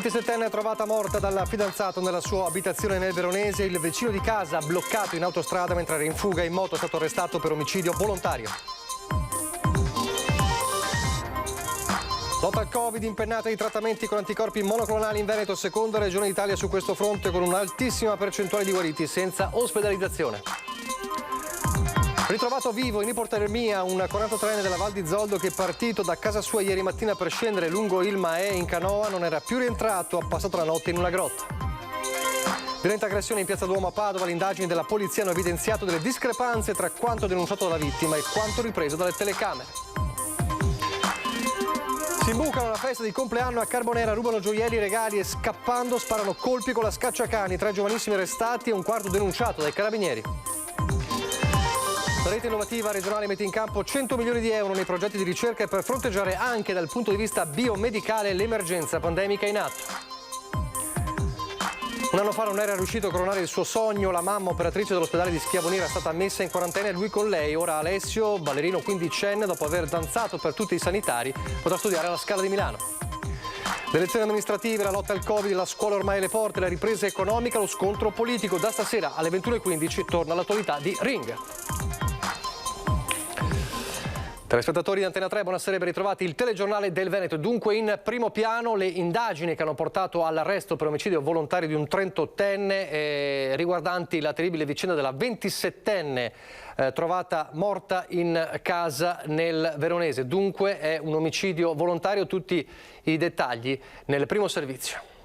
27enne trovata morta dal fidanzato nella sua abitazione nel Veronese. Il vicino di casa bloccato in autostrada mentre era in fuga in moto è stato arrestato per omicidio volontario. Lotta al Covid, impennata di trattamenti con anticorpi monoclonali in Veneto, seconda regione d'Italia su questo fronte con un'altissima percentuale di guariti senza ospedalizzazione. Ritrovato vivo in ipotermia un 43enne della Val di Zoldo che, partito da casa sua ieri mattina per scendere lungo il Maè in canoa, non era più rientrato, ha passato la notte in una grotta. Violenta aggressione in Piazza Duomo a Padova, le indagini della polizia hanno evidenziato delle discrepanze tra quanto denunciato dalla vittima e quanto ripreso dalle telecamere. Si imbucano alla festa di compleanno a Carbonera, rubano gioielli, regali e scappando sparano colpi con la scacciacani. 3 giovanissimi arrestati e un quarto denunciato dai carabinieri. La rete innovativa regionale mette in campo 100 milioni di euro nei progetti di ricerca per fronteggiare anche dal punto di vista biomedicale l'emergenza pandemica in atto. Un anno fa non era riuscito a coronare il suo sogno, la mamma operatrice dell'ospedale di Schiavonira è stata messa in quarantena e lui con lei. Ora Alessio, ballerino quindicenne, dopo aver danzato per tutti i sanitari, potrà studiare alla Scala di Milano. Le elezioni amministrative, la lotta al Covid, la scuola ormai alle porte, la ripresa economica, lo scontro politico. Da stasera alle 21:15 torna l'attualità di Ring. Telespettatori di Antena 3, buonasera, ben ritrovati. Il telegiornale del Veneto. Dunque in primo piano le indagini che hanno portato all'arresto per omicidio volontario di un 38enne riguardanti la terribile vicenda della 27enne trovata morta in casa nel Veronese. Dunque è un omicidio volontario, tutti i dettagli nel primo servizio.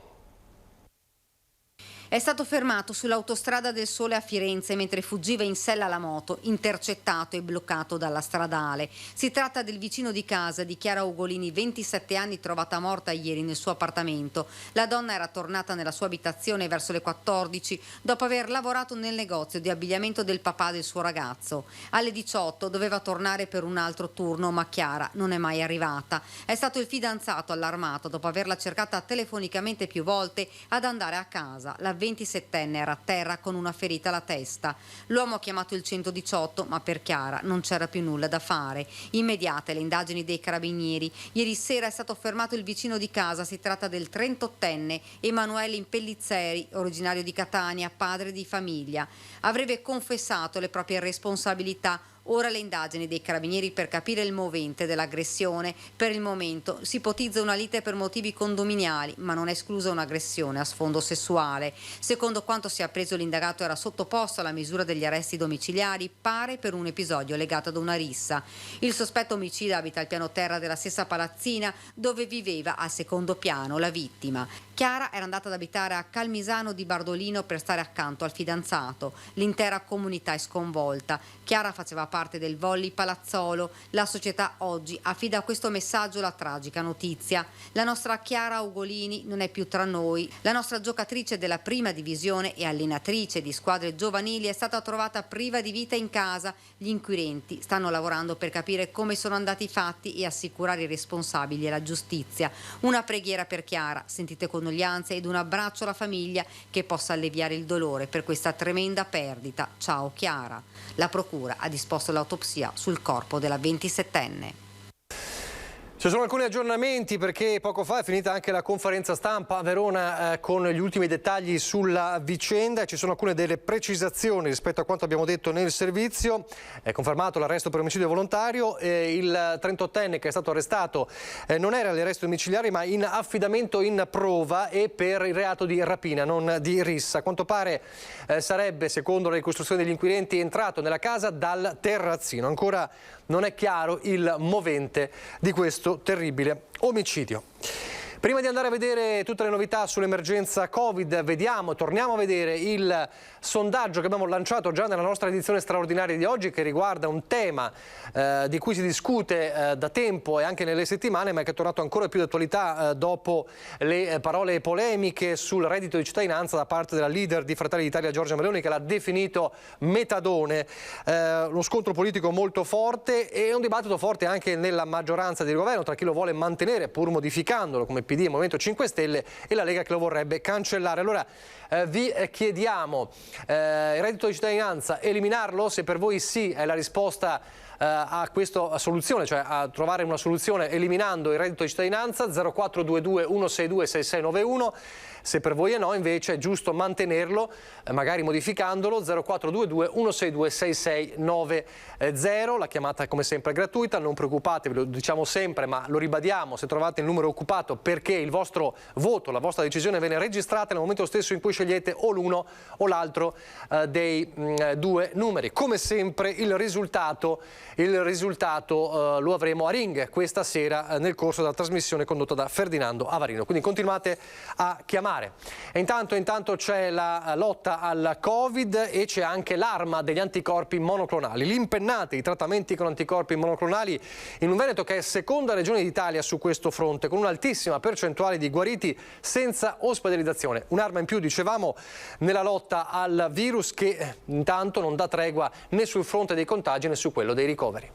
È stato fermato sull'autostrada del Sole a Firenze mentre fuggiva in sella alla moto, intercettato e bloccato dalla stradale. Si tratta del vicino di casa di Chiara Ugolini, 27 anni, trovata morta ieri nel suo appartamento. La donna era tornata nella sua abitazione verso le 14 dopo aver lavorato nel negozio di abbigliamento del papà del suo ragazzo. Alle 18 doveva tornare per un altro turno, ma Chiara non è mai arrivata. È stato il fidanzato allarmato dopo averla cercata telefonicamente più volte ad andare a casa. La 27enne era a terra con una ferita alla testa. L'uomo ha chiamato il 118, ma per Chiara non c'era più nulla da fare. Immediate le indagini dei carabinieri. Ieri sera è stato fermato il vicino di casa. Si tratta del 38enne Emanuele Impellizzeri, originario di Catania, padre di famiglia. Avrebbe confessato le proprie responsabilità. Ora le indagini dei carabinieri per capire il movente dell'aggressione. Per il momento si ipotizza una lite per motivi condominiali, ma non è esclusa un'aggressione a sfondo sessuale. Secondo quanto si è appreso, l'indagato era sottoposto alla misura degli arresti domiciliari, pare per un episodio legato ad una rissa. Il sospetto omicida abita al piano terra della stessa palazzina dove viveva al secondo piano la vittima. Chiara era andata ad abitare a Calmisano di Bardolino per stare accanto al fidanzato. L'intera comunità è sconvolta. Chiara faceva parte del Volley Palazzolo. La società oggi affida a questo messaggio la tragica notizia. La nostra Chiara Ugolini non è più tra noi. La nostra giocatrice della prima divisione e allenatrice di squadre giovanili è stata trovata priva di vita in casa. Gli inquirenti stanno lavorando per capire come sono andati i fatti e assicurare i responsabili alla giustizia. Una preghiera per Chiara, sentite condoglianze ed un abbraccio alla famiglia che possa alleviare il dolore per questa tremenda perdita. Ciao Chiara. La procura ha disposto l'autopsia sul corpo della 27enne. Ci sono alcuni aggiornamenti perché poco fa è finita anche la conferenza stampa a Verona con gli ultimi dettagli sulla vicenda. Ci sono alcune delle precisazioni rispetto a quanto abbiamo detto nel servizio. È confermato l'arresto per omicidio volontario. Il 38enne che è stato arrestato non era all'arresto domiciliare ma in affidamento in prova e per il reato di rapina, non di rissa. A quanto pare sarebbe, secondo la ricostruzione degli inquirenti, entrato nella casa dal terrazzino. Ancora non è chiaro il movente di questo terribile omicidio. Prima di andare a vedere tutte le novità sull'emergenza Covid, torniamo a vedere il sondaggio che abbiamo lanciato già nella nostra edizione straordinaria di oggi, che riguarda un tema di cui si discute da tempo e anche nelle settimane, ma che è tornato ancora più d'attualità dopo le parole polemiche sul reddito di cittadinanza da parte della leader di Fratelli d'Italia Giorgia Meloni, che l'ha definito metadone. Uno scontro politico molto forte e un dibattito forte anche nella maggioranza di governo tra chi lo vuole mantenere pur modificandolo come PD e Movimento 5 Stelle e la Lega che lo vorrebbe cancellare. Allora vi chiediamo il reddito di cittadinanza, eliminarlo? Se per voi sì è la risposta a questa soluzione, cioè a trovare una soluzione eliminando il reddito di cittadinanza. 0422 162 6691. Se per voi è no, invece è giusto mantenerlo, magari modificandolo. 0422 162 6690. La chiamata come sempre è gratuita, non preoccupatevi, lo diciamo sempre, ma lo ribadiamo: se trovate il numero occupato perché il vostro voto, la vostra decisione viene registrata nel momento stesso in cui scegliete o l'uno o l'altro dei due numeri. Come sempre il risultato lo avremo a Ring questa sera nel corso della trasmissione condotta da Ferdinando Avarino, quindi continuate a chiamare. E intanto c'è la lotta al Covid e c'è anche l'arma degli anticorpi monoclonali, l'impennata di trattamenti con anticorpi monoclonali in un Veneto che è seconda regione d'Italia su questo fronte, con un'altissima percentuale di guariti senza ospedalizzazione. Un'arma in più, dicevamo, nella lotta al virus, che intanto non dà tregua né sul fronte dei contagi né su quello dei ricoveri.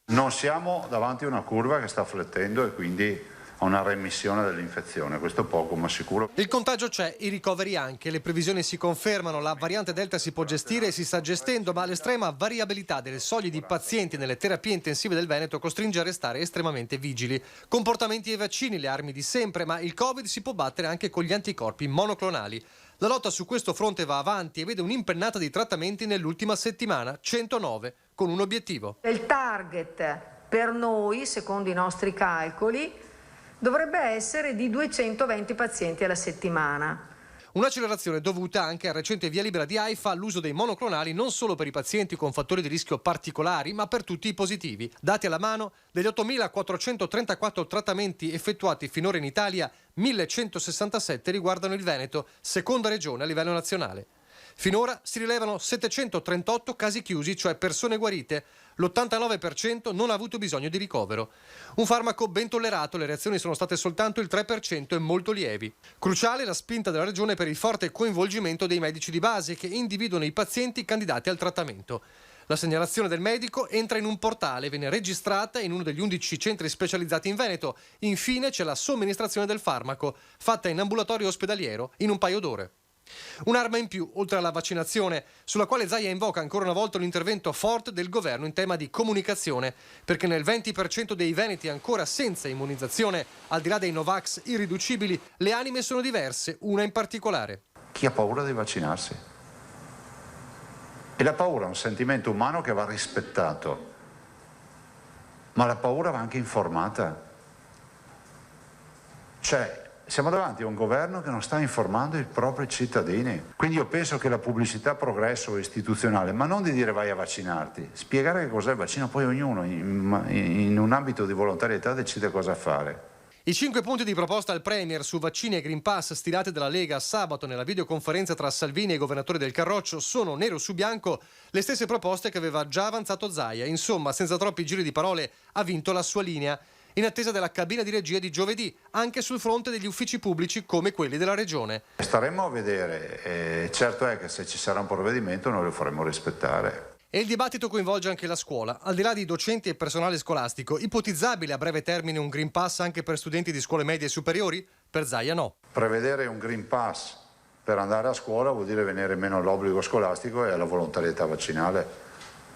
Non siamo davanti a una curva che sta flettendo e quindi a una remissione dell'infezione, questo è poco ma sicuro. Il contagio c'è, i ricoveri anche, le previsioni si confermano, la variante Delta si può gestire e si sta gestendo, ma l'estrema variabilità delle soglie di pazienti nelle terapie intensive del Veneto costringe a restare estremamente vigili. Comportamenti e vaccini, le armi di sempre, ma il Covid si può battere anche con gli anticorpi monoclonali. La lotta su questo fronte va avanti e vede un'impennata di trattamenti nell'ultima settimana, 109, con un obiettivo. Il target per noi, secondo i nostri calcoli, dovrebbe essere di 220 pazienti alla settimana. Un'accelerazione dovuta anche al recente via libera di AIFA all'uso dei monoclonali non solo per i pazienti con fattori di rischio particolari, ma per tutti i positivi. Dati alla mano, degli 8.434 trattamenti effettuati finora in Italia, 1.167 riguardano il Veneto, seconda regione a livello nazionale. Finora si rilevano 738 casi chiusi, cioè persone guarite. L'89% non ha avuto bisogno di ricovero. Un farmaco ben tollerato, le reazioni sono state soltanto il 3% e molto lievi. Cruciale la spinta della Regione per il forte coinvolgimento dei medici di base che individuano i pazienti candidati al trattamento. La segnalazione del medico entra in un portale, viene registrata in uno degli 11 centri specializzati in Veneto. Infine c'è la somministrazione del farmaco, fatta in ambulatorio ospedaliero in un paio d'ore. Un'arma in più, oltre alla vaccinazione, sulla quale Zaia invoca ancora una volta un intervento forte del governo in tema di comunicazione, perché nel 20% dei veneti ancora senza immunizzazione, al di là dei Novax irriducibili, le anime sono diverse, una in particolare. Chi ha paura di vaccinarsi? E la paura è un sentimento umano che va rispettato, ma la paura va anche informata. Cioè, siamo davanti a un governo che non sta informando i propri cittadini. Quindi io penso che la pubblicità progresso istituzionale, ma non di dire vai a vaccinarti, spiegare che cos'è il vaccino, poi ognuno in un ambito di volontarietà decide cosa fare. I 5 punti di proposta al Premier su vaccini e Green Pass stilati dalla Lega sabato nella videoconferenza tra Salvini e i governatori del Carroccio sono nero su bianco le stesse proposte che aveva già avanzato Zaia. Insomma, senza troppi giri di parole, ha vinto la sua linea, in attesa della cabina di regia di giovedì, anche sul fronte degli uffici pubblici come quelli della Regione. Staremo a vedere, certo è che se ci sarà un provvedimento noi lo faremo rispettare. E il dibattito coinvolge anche la scuola. Al di là di docenti e personale scolastico, ipotizzabile a breve termine un Green Pass anche per studenti di scuole medie e superiori? Per Zaia no. Prevedere un Green Pass per andare a scuola vuol dire venire meno all'obbligo scolastico e alla volontarietà vaccinale,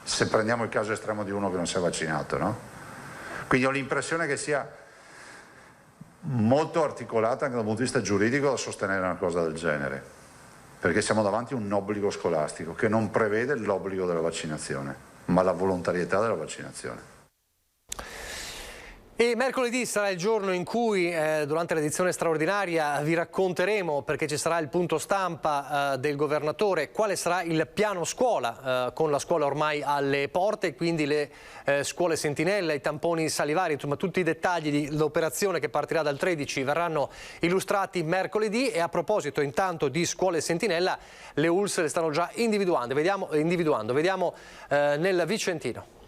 se prendiamo il caso estremo di uno che non si è vaccinato, no? Quindi ho l'impressione che sia molto articolata anche dal punto di vista giuridico da sostenere una cosa del genere, perché siamo davanti a un obbligo scolastico che non prevede l'obbligo della vaccinazione, ma la volontarietà della vaccinazione. E mercoledì sarà il giorno in cui durante l'edizione straordinaria vi racconteremo, perché ci sarà il punto stampa del governatore, quale sarà il piano scuola, con la scuola ormai alle porte, quindi le scuole sentinella, i tamponi salivari, insomma tutti i dettagli dell'operazione che partirà dal 13 verranno illustrati mercoledì. E a proposito intanto di scuole sentinella, le ULSS le stanno già individuando, vediamo nel Vicentino.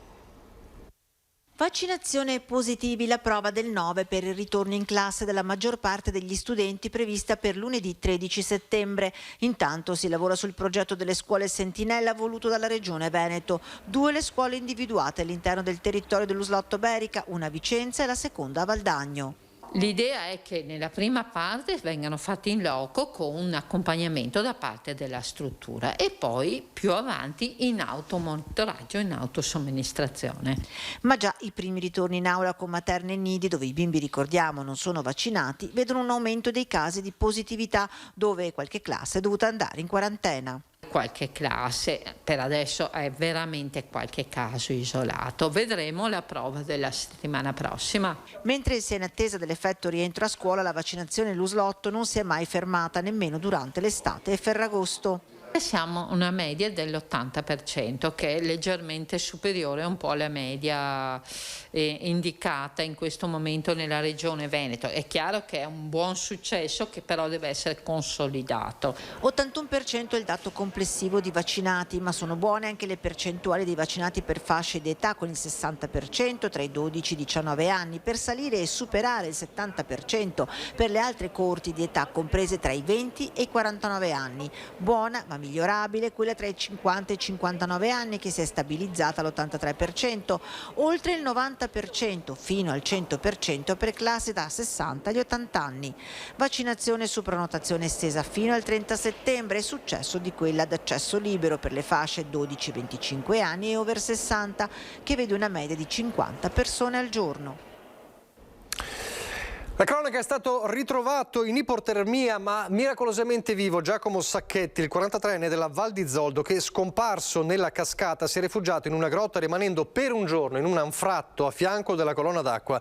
Vaccinazione positivi, la prova del 9 per il ritorno in classe della maggior parte degli studenti prevista per lunedì 13 settembre. Intanto si lavora sul progetto delle scuole sentinella voluto dalla Regione Veneto. 2 le scuole individuate all'interno del territorio dell'Uslotto Berica, una a Vicenza e la seconda a Valdagno. L'idea è che nella prima parte vengano fatti in loco con un accompagnamento da parte della struttura e poi più avanti in automonitoraggio, in autosomministrazione. Ma già i primi ritorni in aula con materne e nidi, dove i bimbi, ricordiamo, non sono vaccinati, vedono un aumento dei casi di positività, dove qualche classe è dovuta andare in quarantena. Qualche classe, per adesso è veramente qualche caso isolato. Vedremo la prova della settimana prossima. Mentre si è in attesa dell'effetto rientro a scuola, la vaccinazione Luslotto non si è mai fermata, nemmeno durante l'estate e Ferragosto. Siamo una media dell'80%, che è leggermente superiore un po' alla media indicata in questo momento nella regione Veneto. È chiaro che è un buon successo che però deve essere consolidato. 81% è il dato complessivo di vaccinati, ma sono buone anche le percentuali dei vaccinati per fasce di età, con il 60% tra i 12 e i 19 anni, per salire e superare il 70% per le altre coorti di età comprese tra i 20 e i 49 anni. Buona ma migliorabile quella tra i 50 e i 59 anni, che si è stabilizzata all'83%, oltre il 90% fino al 100% per classi da 60 agli 80 anni. Vaccinazione su prenotazione estesa fino al 30 settembre e successo di quella d'accesso libero per le fasce 12-25 anni e over 60, che vede una media di 50 persone al giorno. La cronaca è stato ritrovato in ipotermia ma miracolosamente vivo Giacomo Sacchetti, il 43enne della Val di Zoldo, che scomparso nella cascata si è rifugiato in una grotta rimanendo per un giorno in un anfratto a fianco della colonna d'acqua.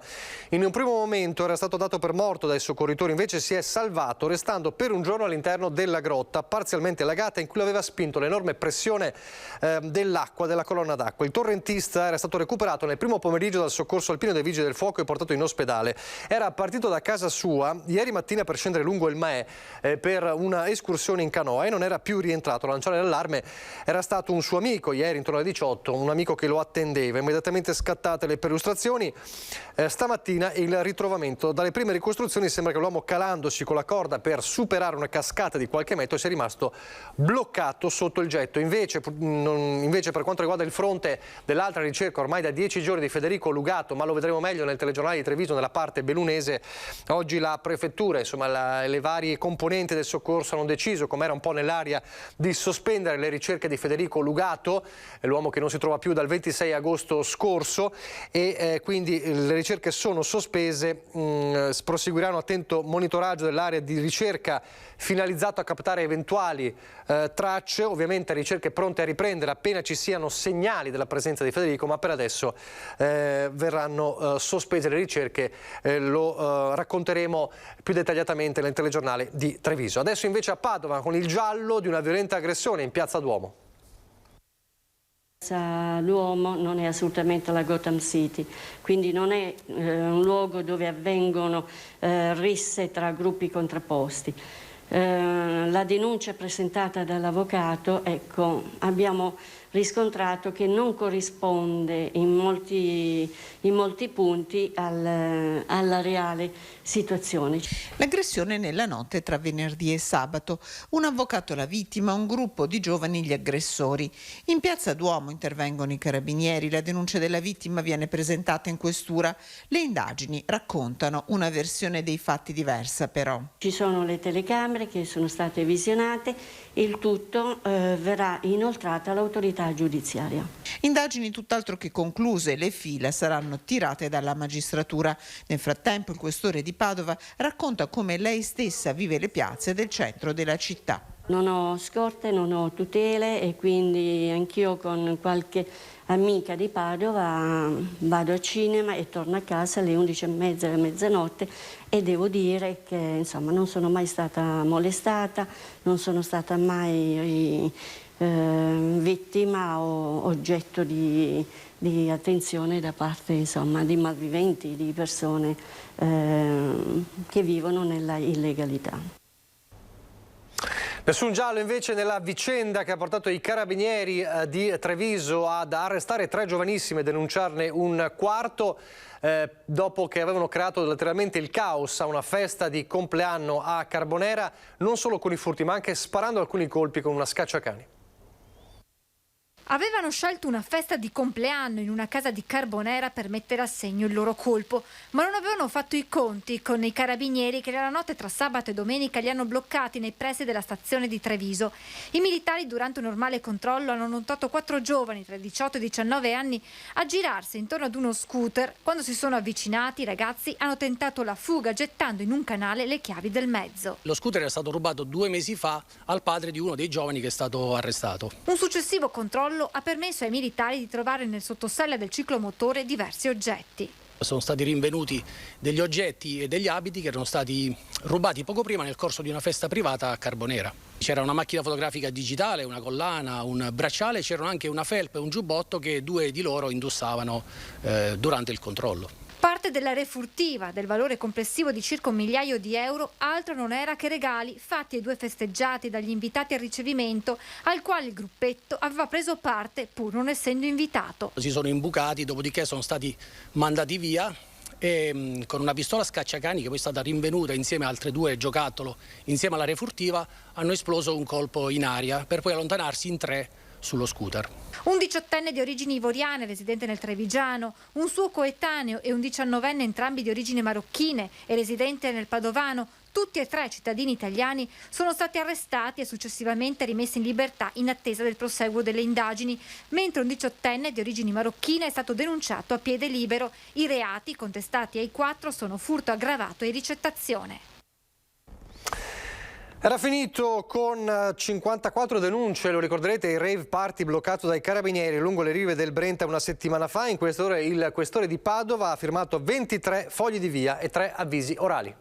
In un primo momento era stato dato per morto dai soccorritori, invece si è salvato restando per un giorno all'interno della grotta parzialmente allagata in cui l'aveva spinto l'enorme pressione dell'acqua della colonna d'acqua. Il torrentista era stato recuperato nel primo pomeriggio dal soccorso alpino dei Vigili del Fuoco e portato in ospedale. Era partito da casa sua ieri mattina per scendere lungo il Maè per una escursione in canoa e non era più rientrato. A lanciare l'allarme era stato un suo amico ieri intorno alle 18, un amico che lo attendeva. Immediatamente scattate le perlustrazioni. Stamattina il ritrovamento. Dalle prime ricostruzioni sembra che l'uomo, calandosi con la corda per superare una cascata di qualche metro, sia rimasto bloccato sotto il getto. Invece per quanto riguarda il fronte dell'altra ricerca ormai da 10 giorni di Federico Lugato, ma lo vedremo meglio nel telegiornale di Treviso nella parte bellunese. Oggi la prefettura, insomma le varie componenti del soccorso hanno deciso, come era un po' nell'aria, di sospendere le ricerche di Federico Lugato, l'uomo che non si trova più dal 26 agosto scorso, e quindi le ricerche sono sospese. Proseguirà un attento monitoraggio dell'area di ricerca finalizzato a captare eventuali tracce, ovviamente ricerche pronte a riprendere appena ci siano segnali della presenza di Federico, ma per adesso verranno sospese le ricerche. Lo racconteremo più dettagliatamente nel telegiornale di Treviso. Adesso invece a Padova, con il giallo di una violenta aggressione in Piazza Duomo. Piazza Duomo non è assolutamente la Gotham City, quindi non è un luogo dove avvengono risse tra gruppi contrapposti. La denuncia presentata dall'avvocato, ecco, abbiamo riscontrato che non corrisponde in molti punti alla reale situazione. L'aggressione nella notte tra venerdì e sabato. Un avvocato la vittima, un gruppo di giovani gli aggressori. In Piazza Duomo intervengono i carabinieri, la denuncia della vittima viene presentata in questura. Le indagini raccontano una versione dei fatti diversa però. Ci sono le telecamere che sono state visionate, il tutto verrà inoltrato all'autorità giudiziaria. Indagini tutt'altro che concluse, le fila saranno tirate dalla magistratura. Nel frattempo il questore di Padova racconta come lei stessa vive le piazze del centro della città. Non ho scorte, non ho tutele e quindi anch'io con qualche amica di Padova vado al cinema e torno a casa alle 11:30, alla mezzanotte, e devo dire che insomma non sono mai stata molestata, non sono stata mai vittima o oggetto di attenzione da parte insomma di malviventi, di persone che vivono nella illegalità. Nessun giallo invece nella vicenda che ha portato i carabinieri di Treviso ad arrestare 3 giovanissime e denunciarne un quarto dopo che avevano creato letteralmente il caos a una festa di compleanno a Carbonera, non solo con i furti ma anche sparando alcuni colpi con una scacciacani. Avevano scelto una festa di compleanno in una casa di Carbonera per mettere a segno il loro colpo, ma non avevano fatto i conti con i carabinieri che nella notte tra sabato e domenica li hanno bloccati nei pressi della stazione di Treviso. I militari durante un normale controllo hanno notato 4 giovani tra i 18 e i 19 anni aggirarsi intorno ad uno scooter. Quando si sono avvicinati, i ragazzi hanno tentato la fuga gettando in un canale le chiavi del mezzo. Lo scooter era stato rubato 2 mesi fa al padre di uno dei giovani che è stato arrestato. Un successivo controllo ha permesso ai militari di trovare nel sottosella del ciclomotore diversi oggetti. Sono stati rinvenuti degli oggetti e degli abiti che erano stati rubati poco prima nel corso di una festa privata a Carbonera. C'era una macchina fotografica digitale, una collana, un bracciale, c'erano anche una felpa e un giubbotto che 2 di loro indossavano durante il controllo. Parte della refurtiva, del valore complessivo di circa €1.000.000, altro non era che regali fatti ai 2 festeggiati dagli invitati al ricevimento, al quale il gruppetto aveva preso parte pur non essendo invitato. Si sono imbucati, dopodiché sono stati mandati via e con una pistola scacciacani che poi è stata rinvenuta insieme a altre 2 giocattolo, insieme alla refurtiva, hanno esploso un colpo in aria per poi allontanarsi in 3 sullo scooter. Un 18enne di origini ivoriane residente nel Trevigiano, un suo coetaneo e un 19enne entrambi di origini marocchine e residente nel Padovano, tutti e 3 cittadini italiani, sono stati arrestati e successivamente rimessi in libertà in attesa del proseguo delle indagini, mentre un 18enne di origini marocchine è stato denunciato a piede libero. I reati contestati ai 4 sono furto aggravato e ricettazione. Era finito con 54 denunce, lo ricorderete, il rave party bloccato dai carabinieri lungo le rive del Brenta una settimana fa. In queste ore il questore di Padova ha firmato 23 fogli di via e 3 avvisi orali.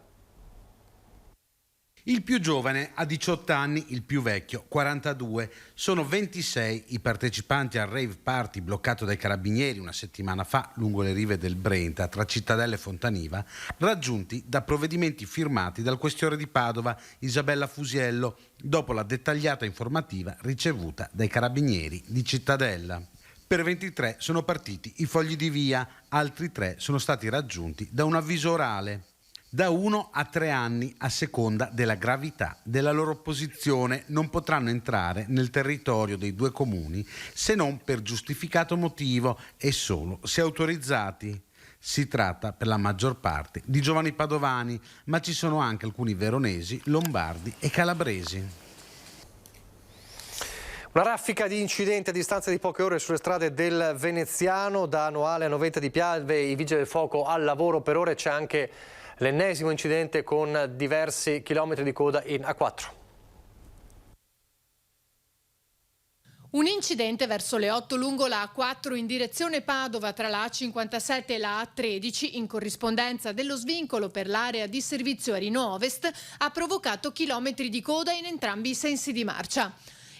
Il più giovane ha 18 anni, il più vecchio 42. Sono 26 i partecipanti al rave party bloccato dai carabinieri una settimana fa lungo le rive del Brenta tra Cittadella e Fontaniva, raggiunti da provvedimenti firmati dal questore di Padova Isabella Fusiello dopo la dettagliata informativa ricevuta dai carabinieri di Cittadella. Per 23 sono partiti i fogli di via, altri 3 sono stati raggiunti da un avviso orale. Da 1 a 3 anni, a seconda della gravità della loro posizione, non potranno entrare nel territorio dei 2 comuni se non per giustificato motivo e solo se autorizzati. Si tratta per la maggior parte di giovani padovani, ma ci sono anche alcuni veronesi, lombardi e calabresi. Una raffica di incidenti a distanza di poche ore sulle strade del Veneziano, da Noale a Noventa di Piave, i vigili del fuoco al lavoro. Per ore c'è anche l'ennesimo incidente con diversi chilometri di coda in A4. Un incidente verso le 8 lungo la A4 in direzione Padova tra la A57 e la A13 in corrispondenza dello svincolo per l'area di servizio Arino Ovest ha provocato chilometri di coda in entrambi i sensi di marcia.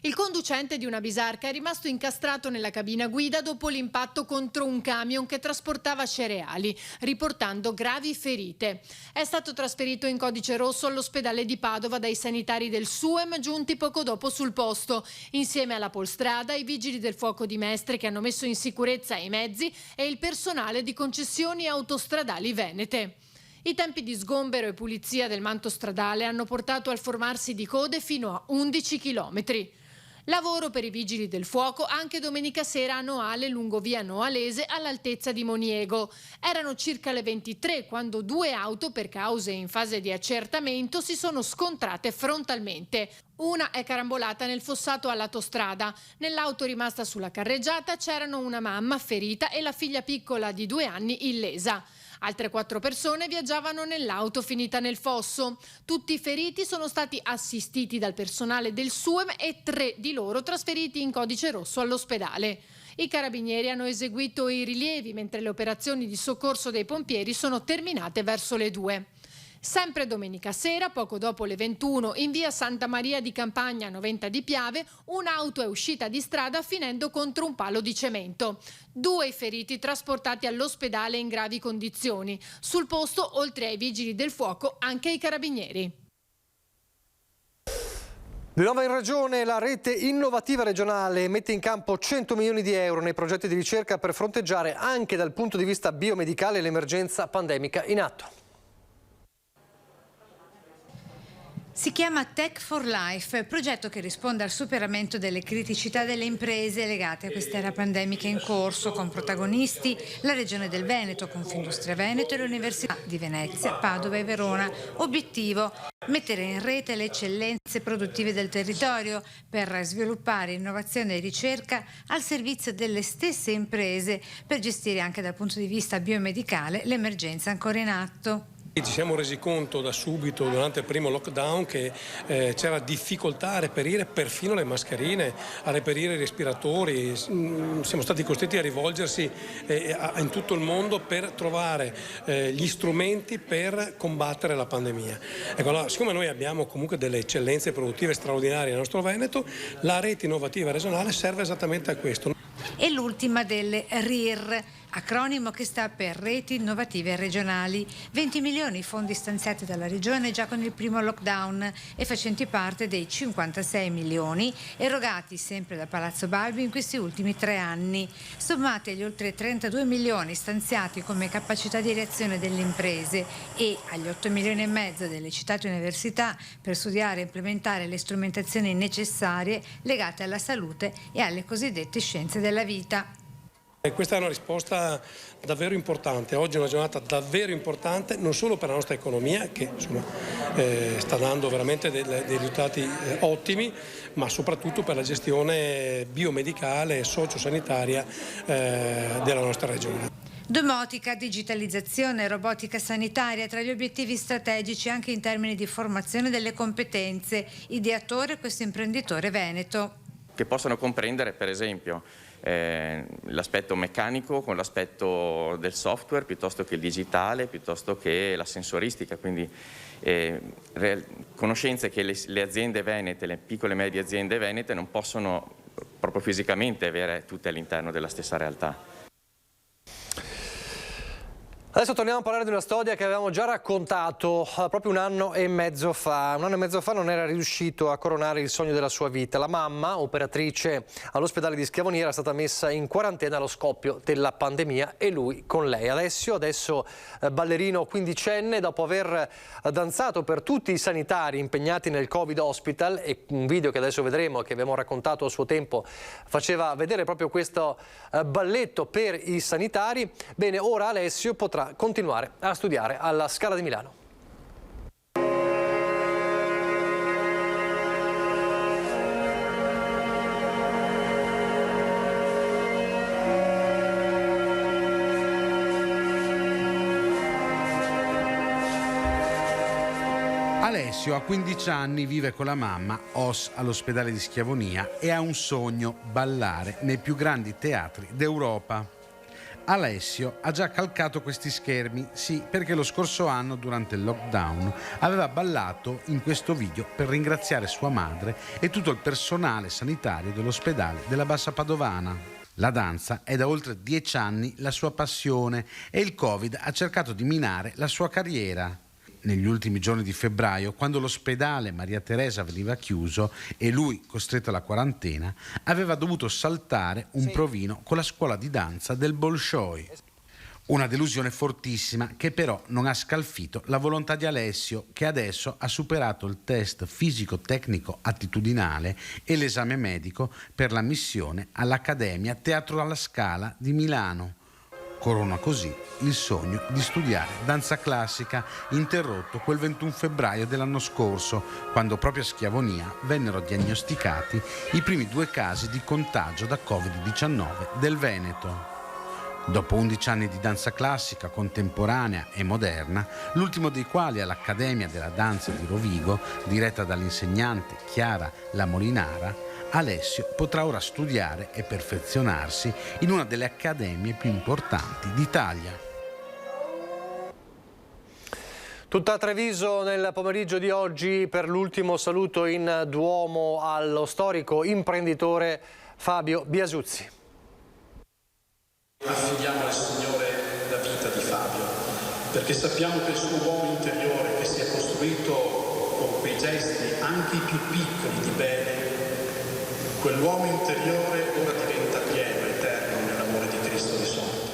Il conducente di una bisarca è rimasto incastrato nella cabina guida dopo l'impatto contro un camion che trasportava cereali, riportando gravi ferite. È stato trasferito in codice rosso all'ospedale di Padova dai sanitari del SUEM giunti poco dopo sul posto, insieme alla Polstrada, i vigili del fuoco di Mestre che hanno messo in sicurezza i mezzi e il personale di concessioni autostradali venete. I tempi di sgombero e pulizia del manto stradale hanno portato al formarsi di code fino a 11 chilometri. Lavoro per i vigili del fuoco anche domenica sera a Noale lungo via Noalese all'altezza di Moniego. Erano circa le 23 quando 2 auto per cause in fase di accertamento si sono scontrate frontalmente. Una è carambolata nel fossato a lato strada. Nell'auto rimasta sulla carreggiata c'erano una mamma ferita e la figlia piccola di 2 anni illesa. Altre 4 persone viaggiavano nell'auto finita nel fosso. Tutti i feriti sono stati assistiti dal personale del SUEM e 3 di loro trasferiti in codice rosso all'ospedale. I carabinieri hanno eseguito i rilievi mentre le operazioni di soccorso dei pompieri sono terminate verso le 2. Sempre domenica sera, poco dopo le 21, in via Santa Maria di Campagna, Noventa di Piave, un'auto è uscita di strada finendo contro un palo di cemento. 2 i feriti trasportati all'ospedale in gravi condizioni. Sul posto, oltre ai vigili del fuoco, anche i carabinieri. Di nuovo in regione, la rete innovativa regionale mette in campo 100 milioni di euro nei progetti di ricerca per fronteggiare anche dal punto di vista biomedicale l'emergenza pandemica in atto. Si chiama Tech for Life, progetto che risponde al superamento delle criticità delle imprese legate a quest'era pandemica in corso, con protagonisti la Regione del Veneto, Confindustria Veneto e le Università di Venezia, Padova e Verona. Obiettivo: mettere in rete le eccellenze produttive del territorio per sviluppare innovazione e ricerca al servizio delle stesse imprese, per gestire anche dal punto di vista biomedicale l'emergenza ancora in atto. Ci siamo resi conto da subito, durante il primo lockdown, che c'era difficoltà a reperire perfino le mascherine, a reperire i respiratori. Siamo stati costretti a rivolgersi in tutto il mondo per trovare gli strumenti per combattere la pandemia. Ecco, allora, siccome noi abbiamo comunque delle eccellenze produttive straordinarie nel nostro Veneto, la rete innovativa regionale serve esattamente a questo. E l'ultima delle RIR, acronimo che sta per Reti Innovative Regionali. 20 milioni i fondi stanziati dalla Regione già con il primo lockdown e facenti parte dei 56 milioni erogati sempre da Palazzo Balbi in questi ultimi 3 anni, sommati agli oltre 32 milioni stanziati come capacità di reazione delle imprese e agli 8 milioni e mezzo delle citate università per studiare e implementare le strumentazioni necessarie legate alla salute e alle cosiddette scienze della vita. E questa è una risposta davvero importante. Oggi è una giornata davvero importante, non solo per la nostra economia, che insomma, sta dando veramente dei risultati ottimi, ma soprattutto per la gestione biomedicale e sociosanitaria della nostra regione. Domotica, digitalizzazione, robotica sanitaria tra gli obiettivi strategici anche in termini di formazione delle competenze. Ideatore questo imprenditore veneto. Che possano comprendere per esempio l'aspetto meccanico con l'aspetto del software, piuttosto che il digitale, piuttosto che la sensoristica, quindi conoscenze che le aziende venete, le piccole e medie aziende venete non possono proprio fisicamente avere tutte all'interno della stessa realtà. Adesso torniamo a parlare di una storia che avevamo già raccontato proprio 1 anno e mezzo fa. 1 anno e mezzo fa non era riuscito a coronare il sogno della sua vita. La mamma, operatrice all'ospedale di Schiavonia, era stata messa in quarantena allo scoppio della pandemia e lui con lei. Alessio, adesso ballerino quindicenne, dopo aver danzato per tutti i sanitari impegnati nel Covid Hospital, e un video che adesso vedremo, che abbiamo raccontato a suo tempo, faceva vedere proprio questo balletto per i sanitari. Bene, ora Alessio potrà continuare a studiare alla Scala di Milano. Alessio a 15 anni vive con la mamma OS all'ospedale di Schiavonia e ha un sogno: ballare nei più grandi teatri d'Europa. Alessio ha già calcato questi schermi, sì, perché lo scorso anno, durante il lockdown, aveva ballato in questo video per ringraziare sua madre e tutto il personale sanitario dell'ospedale della Bassa Padovana. La danza è da oltre 10 anni la sua passione e il Covid ha cercato di minare la sua carriera. Negli ultimi giorni di febbraio, quando l'ospedale Maria Teresa veniva chiuso e lui, costretto alla quarantena, aveva dovuto saltare un provino con la scuola di danza del Bolshoi. Una delusione fortissima che però non ha scalfito la volontà di Alessio, che adesso ha superato il test fisico-tecnico attitudinale e l'esame medico per l'ammissione all'Accademia Teatro alla Scala di Milano. Corona così il sogno di studiare danza classica, interrotto quel 21 febbraio dell'anno scorso, quando proprio a Schiavonia vennero diagnosticati i primi 2 casi di contagio da Covid-19 del Veneto. Dopo 11 anni di danza classica, contemporanea e moderna, l'ultimo dei quali all'Accademia della Danza di Rovigo, diretta dall'insegnante Chiara La Molinara, Alessio potrà ora studiare e perfezionarsi in una delle accademie più importanti d'Italia. Tutta a Treviso nel pomeriggio di oggi per l'ultimo saluto in Duomo allo storico imprenditore Fabio Biasuzzi. Affidiamo al Signore la vita di Fabio, perché sappiamo che il suo uomo interiore, che si è costruito con quei gesti anche i più piccoli di bene, quell'uomo interiore ora diventa pieno, eterno nell'amore di Cristo risorto.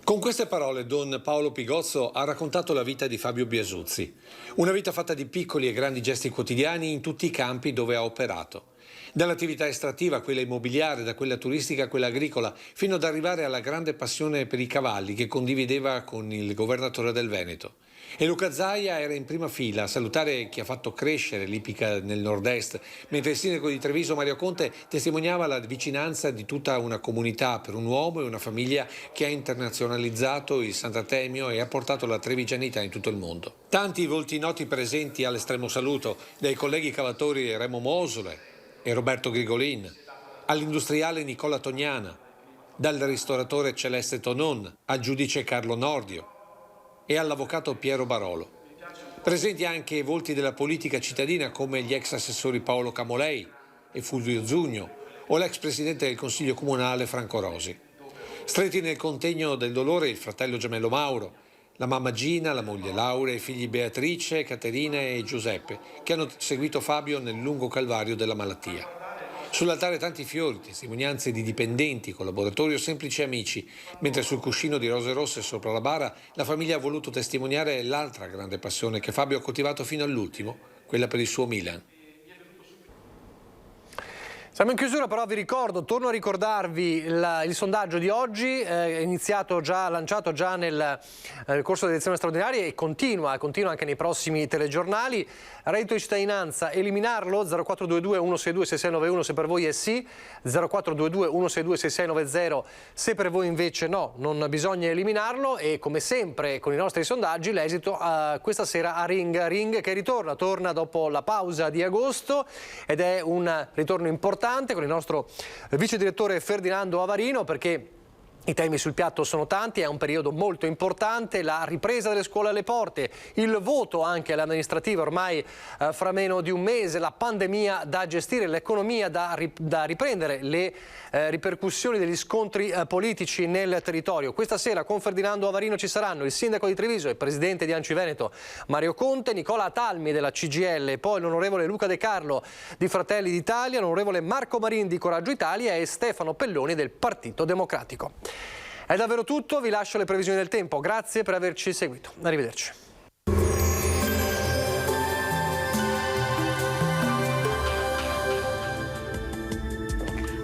Con queste parole Don Paolo Pigozzo ha raccontato la vita di Fabio Biasuzzi, una vita fatta di piccoli e grandi gesti quotidiani in tutti i campi dove ha operato. Dall'attività estrattiva a quella immobiliare, da quella turistica a quella agricola, fino ad arrivare alla grande passione per i cavalli che condivideva con il governatore del Veneto. E Luca Zaia era in prima fila a salutare chi ha fatto crescere l'ippica nel nord-est, mentre il sindaco di Treviso Mario Conte testimoniava la vicinanza di tutta una comunità per un uomo e una famiglia che ha internazionalizzato il Sant'Artemio e ha portato la trevigianità in tutto il mondo. Tanti i volti noti presenti all'estremo saluto, dai colleghi cavatori Remo Mosole e Roberto Grigolin, all'industriale Nicola Tognana, dal ristoratore Celeste Tonon al giudice Carlo Nordio e all'avvocato Piero Barolo. Presenti anche i volti della politica cittadina come gli ex assessori Paolo Camolei e Fulvio Zugno o l'ex presidente del Consiglio Comunale Franco Rosi. Stretti nel contegno del dolore il fratello gemello Mauro, la mamma Gina, la moglie Laura e i figli Beatrice, Caterina e Giuseppe, che hanno seguito Fabio nel lungo calvario della malattia. Sull'altare tanti fiori, testimonianze di dipendenti, collaboratori o semplici amici, mentre sul cuscino di rose rosse sopra la bara la famiglia ha voluto testimoniare l'altra grande passione che Fabio ha coltivato fino all'ultimo, quella per il suo Milan. Siamo in chiusura, però vi ricordo, torno a ricordarvi il sondaggio di oggi, lanciato già nel corso delle elezioni straordinarie e continua anche nei prossimi telegiornali. Reddito di cittadinanza, eliminarlo, 0422 162 6691 se per voi è sì, 0422 162 6690 se per voi invece no, non bisogna eliminarlo. E come sempre con i nostri sondaggi l'esito questa sera a Ring che torna dopo la pausa di agosto ed è un ritorno importante con il nostro vice direttore Ferdinando Avarino, perché i temi sul piatto sono tanti, è un periodo molto importante, la ripresa delle scuole alle porte, il voto anche alle amministrative ormai fra meno di un mese, la pandemia da gestire, l'economia da riprendere, le ripercussioni degli scontri politici nel territorio. Questa sera con Ferdinando Avarino ci saranno il sindaco di Treviso e presidente di Anci Veneto Mario Conte, Nicola Atalmi della CGIL, poi l'onorevole Luca De Carlo di Fratelli d'Italia, l'onorevole Marco Marin di Coraggio Italia e Stefano Pelloni del Partito Democratico. È davvero tutto, vi lascio le previsioni del tempo. Grazie per averci seguito. Arrivederci.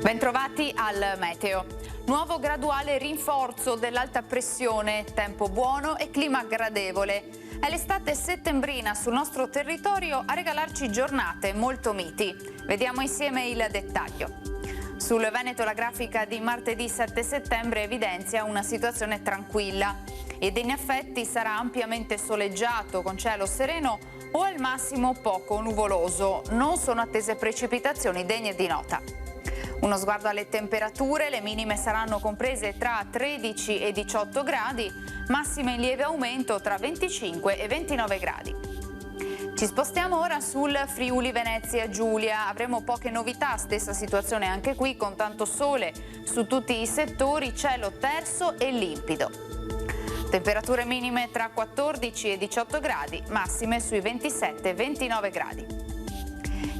Bentrovati al meteo. Nuovo graduale rinforzo dell'alta pressione, tempo buono e clima gradevole. È l'estate settembrina sul nostro territorio a regalarci giornate molto miti. Vediamo insieme il dettaglio. Sul Veneto la grafica di martedì 7 settembre evidenzia una situazione tranquilla ed in effetti sarà ampiamente soleggiato con cielo sereno o al massimo poco nuvoloso. Non sono attese precipitazioni degne di nota. Uno sguardo alle temperature, le minime saranno comprese tra 13 e 18 gradi, massime in lieve aumento tra 25 e 29 gradi. Ci spostiamo ora sul Friuli Venezia Giulia, avremo poche novità, stessa situazione anche qui con tanto sole su tutti i settori, cielo terso e limpido. Temperature minime tra 14 e 18 gradi, massime sui 27 e 29 gradi.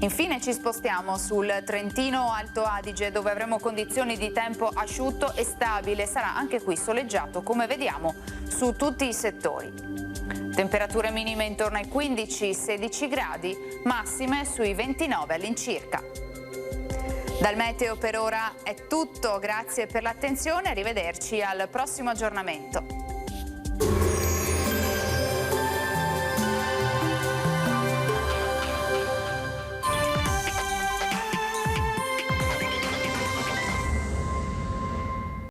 Infine ci spostiamo sul Trentino Alto Adige dove avremo condizioni di tempo asciutto e stabile, sarà anche qui soleggiato come vediamo su tutti i settori. Temperature minime intorno ai 15-16 gradi, massime sui 29 all'incirca. Dal meteo per ora è tutto, grazie per l'attenzione, arrivederci al prossimo aggiornamento.